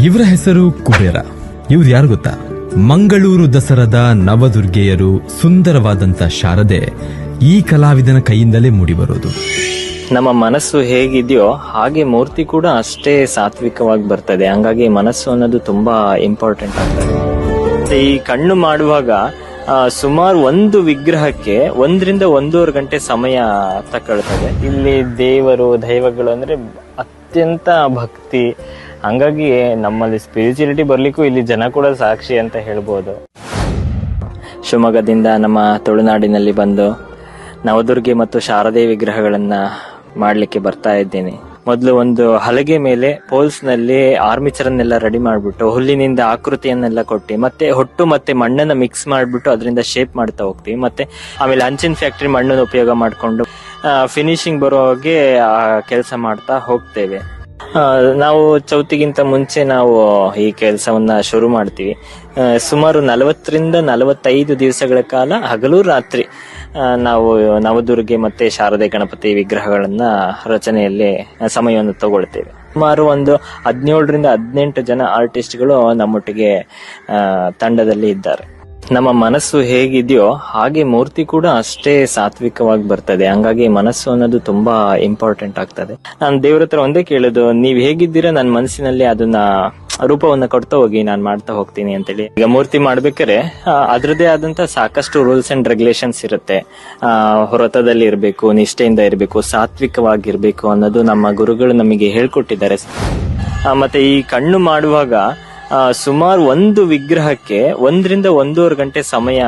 ಇವರ ಹೆಸರು ಕುಬೇರ. ಇವ್ರು ಯಾರು ಗೊತ್ತಾ? ಮಂಗಳೂರು ದಸರಾದ ನವದುರ್ಗೆಯರು, ಸುಂದರವಾದಂತ ಶಾರದೆ ಈ ಕಲಾವಿದನ ಕೈಯಿಂದಲೇ ಮೂಡಿಬರೋದು. ನಮ್ಮ ಮನಸ್ಸು ಹೇಗಿದೆಯೋ ಹಾಗೆ ಮೂರ್ತಿ ಕೂಡ ಅಷ್ಟೇ ಸಾತ್ವಿಕವಾಗಿ ಬರ್ತದೆ. ಹಂಗಾಗಿ ಮನಸ್ಸು ಅನ್ನೋದು ತುಂಬಾ ಇಂಪಾರ್ಟೆಂಟ್ ಆಗ್ತದೆ. ಈ ಕಣ್ಣು ಮಾಡುವಾಗ ಸುಮಾರು ಒಂದು ವಿಗ್ರಹಕ್ಕೆ 1-1.5 ಗಂಟೆ ಸಮಯ ತಗೊಳ್ತದೆ. ಇಲ್ಲಿ ದೈವಗಳು ಅಂದ್ರೆ ಅತ್ಯಂತ ಭಕ್ತಿ. ಹಂಗಾಗಿ ನಮ್ಮಲ್ಲಿ ಸ್ಪಿರಿಚುಲಿಟಿ ಬರ್ಲಿಕ್ಕೂ ಇಲ್ಲಿ ಜನ ಕೂಡ ಸಾಕ್ಷಿ ಅಂತ ಹೇಳ್ಬೋದು. ಶಿವಮೊಗ್ಗದಿಂದ ನಮ್ಮ ತುಳುನಾಡಿನಲ್ಲಿ ಬಂದು ನವದುರ್ಗೆ ಮತ್ತು ಶಾರದೆ ವಿಗ್ರಹಗಳನ್ನ ಮಾಡ್ಲಿಕ್ಕೆ ಬರ್ತಾ ಇದ್ದೀನಿ. ಮೊದಲು ಒಂದು ಹಲಗೆ ಮೇಲೆ ಪೋಲ್ಸ್ ನಲ್ಲಿ ಆರ್ಮಿಚರನ್ನೆಲ್ಲ ರೆಡಿ ಮಾಡ್ಬಿಟ್ಟು ಹುಲ್ಲಿನಿಂದ ಆಕೃತಿಯನ್ನೆಲ್ಲ ಕೊಟ್ಟು ಮತ್ತೆ ಹೊಟ್ಟು ಮತ್ತೆ ಮಣ್ಣನ್ನ ಮಿಕ್ಸ್ ಮಾಡ್ಬಿಟ್ಟು ಅದರಿಂದ ಶೇಪ್ ಮಾಡ್ತಾ ಹೋಗ್ತೀವಿ. ಮತ್ತೆ ಆಮೇಲೆ ಹಂಚಿನ ಫ್ಯಾಕ್ಟರಿ ಮಣ್ಣನ್ನು ಉಪಯೋಗ ಮಾಡ್ಕೊಂಡು ಫಿನಿಶಿಂಗ್ ಬರೋ ಹಾಗೆ ಕೆಲಸ ಮಾಡ್ತಾ ಹೋಗ್ತೇವೆ. ನಾವು ಚೌತಿಗಿಂತ ಮುಂಚೆ ನಾವು ಈ ಕೆಲಸವನ್ನ ಶುರು ಮಾಡ್ತೀವಿ. ಸುಮಾರು 40-45 ದಿವಸಗಳ ಕಾಲ ಹಗಲು ರಾತ್ರಿ ನಾವು ನವದುರ್ಗೆ ಮತ್ತೆ ಶಾರದೆ ಗಣಪತಿ ವಿಗ್ರಹಗಳನ್ನ ರಚನೆಯಲ್ಲಿ ಸಮಯವನ್ನು ತಗೊಳ್ತೇವೆ. ಸುಮಾರು ಒಂದು 17-18 ಜನ ಆರ್ಟಿಸ್ಟ್ಗಳು ನಮ್ಮೊಟ್ಟಿಗೆ ತಂಡದಲ್ಲಿ ಇದ್ದಾರೆ. ನಮ್ಮ ಮನಸ್ಸು ಹೇಗಿದೆಯೋ ಹಾಗೆ ಮೂರ್ತಿ ಕೂಡ ಅಷ್ಟೇ ಸಾತ್ವಿಕವಾಗಿ ಬರ್ತದೆ. ಹಂಗಾಗಿ ಮನಸ್ಸು ಅನ್ನೋದು ತುಂಬಾ ಇಂಪಾರ್ಟೆಂಟ್ ಆಗ್ತದೆ. ನಾನು ದೇವ್ರ ಹತ್ರ ಒಂದೇ ಕೇಳೋದು, ನೀವ್ ಹೇಗಿದ್ದೀರಾ ನನ್ನ ಮನಸ್ಸಿನಲ್ಲಿ ಅದನ್ನ ರೂಪವನ್ನ ಕೊಡ್ತಾ ಹೋಗಿ, ನಾನು ಮಾಡ್ತಾ ಹೋಗ್ತೀನಿ ಅಂತೇಳಿ. ಈಗ ಮೂರ್ತಿ ಮಾಡ್ಬೇಕಾದ್ರೆ ಅದ್ರದ್ದೇ ಆದಂತ ಸಾಕಷ್ಟು ರೂಲ್ಸ್ ಅಂಡ್ ರೆಗ್ಯುಲೇಷನ್ಸ್ ಇರುತ್ತೆ. ವ್ರತದಲ್ಲಿ ಇರ್ಬೇಕು, ನಿಷ್ಠೆಯಿಂದ ಇರ್ಬೇಕು, ಸಾತ್ವಿಕವಾಗಿರ್ಬೇಕು ಅನ್ನೋದು ನಮ್ಮ ಗುರುಗಳು ನಮಗೆ ಹೇಳ್ಕೊಟ್ಟಿದ್ದಾರೆ. ಮತ್ತೆ ಈ ಕಣ್ಣು ಮಾಡುವಾಗ ಸುಮಾರು ಒಂದು ವಿಗ್ರಹಕ್ಕೆ 1-1.5 ಗಂಟೆ ಸಮಯ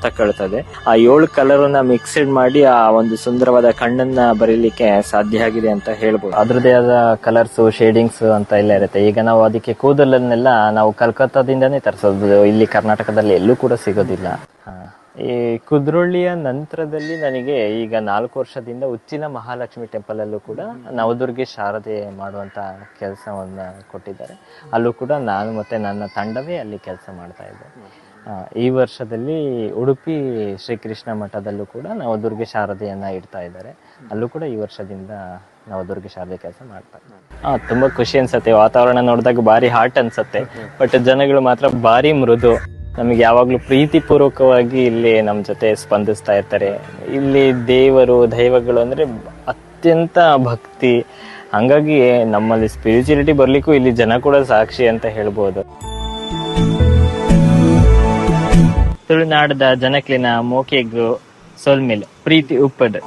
ತಗೊಳ್ತದೆ. ಆ 7 ಕಲರ್ನ ಮಿಕ್ಸ್ಡ್ ಮಾಡಿ ಆ ಒಂದು ಸುಂದರವಾದ ಕಣ್ಣನ್ನ ಬರೀಲಿಕ್ಕೆ ಸಾಧ್ಯ ಆಗಿದೆ ಅಂತ ಹೇಳ್ಬೋದು. ಅದ್ರದೇ ಆದ ಕಲರ್ಸ್, ಶೇಡಿಂಗ್ಸ್ ಅಂತ ಎಲ್ಲ ಇರುತ್ತೆ. ಈಗ ನಾವು ಅದಕ್ಕೆ ಕೂದಲನ್ನೆಲ್ಲ ನಾವು ಕಲ್ಕತ್ತಾದಿಂದಾನೇ ತರಿಸೋದು, ಇಲ್ಲಿ ಕರ್ನಾಟಕದಲ್ಲಿ ಎಲ್ಲೂ ಕೂಡ ಸಿಗೋದಿಲ್ಲ. ಈ ಕುದ್ರೋಳಿಯ ನಂತರದಲ್ಲಿ ನನಗೆ ಈಗ 4 ವರ್ಷದಿಂದ ಉಚ್ಚಿಲ ಮಹಾಲಕ್ಷ್ಮಿ ಟೆಂಪಲ್ ಅಲ್ಲೂ ಕೂಡ ನವದುರ್ಗೆ ಶಾರದೆ ಮಾಡುವಂತ ಕೆಲಸವನ್ನ ಕೊಟ್ಟಿದ್ದಾರೆ. ಅಲ್ಲೂ ಕೂಡ ನಾನು ಮತ್ತೆ ನನ್ನ ತಂಡವೇ ಅಲ್ಲಿ ಕೆಲಸ ಮಾಡ್ತಾ ಇದ್ದೆ. ಈ ವರ್ಷದಲ್ಲಿ ಉಡುಪಿ ಶ್ರೀಕೃಷ್ಣ ಮಠದಲ್ಲೂ ಕೂಡ ನವದುರ್ಗೆ ಶಾರದೆಯನ್ನ ಇಡ್ತಾ ಇದ್ದಾರೆ. ಅಲ್ಲೂ ಕೂಡ ಈ ವರ್ಷದಿಂದ ನವದುರ್ಗೆ ಶಾರದೆ ಕೆಲಸ ಮಾಡ್ತಾ ಇದ್ದಾರೆ. ತುಂಬಾ ಖುಷಿ ಅನ್ಸತ್ತೆ. ವಾತಾವರಣ ನೋಡಿದಾಗ ಭಾರಿ ಹಾಟ್ ಅನ್ಸತ್ತೆ. ಬಟ್ ಜನಗಳು ಮಾತ್ರ ಭಾರಿ ಮೃದು. ನಮಗೆ ಯಾವಾಗ್ಲೂ ಪ್ರೀತಿ ಪೂರ್ವಕವಾಗಿ ಇಲ್ಲಿ ನಮ್ ಜೊತೆ ಸ್ಪಂದಿಸ್ತಾ ಇರ್ತಾರೆ. ಇಲ್ಲಿ ದೈವಗಳು ಅಂದ್ರೆ ಅತ್ಯಂತ ಭಕ್ತಿ. ಹಂಗಾಗಿ ನಮ್ಮಲ್ಲಿ ಸ್ಪಿರಿಚುಲಿಟಿ ಬರ್ಲಿಕ್ಕೂ ಇಲ್ಲಿ ಜನ ಕೂಡ ಸಾಕ್ಷಿ ಅಂತ ಹೇಳ್ಬೋದು. ತುಳುನಾಡದ ಜನಕ್ಲಿನ ಮೋಕೆಗು ಸೊಲ್ಮೇಲ್ ಪ್ರೀತಿ ಉಪ್ಪಡ್.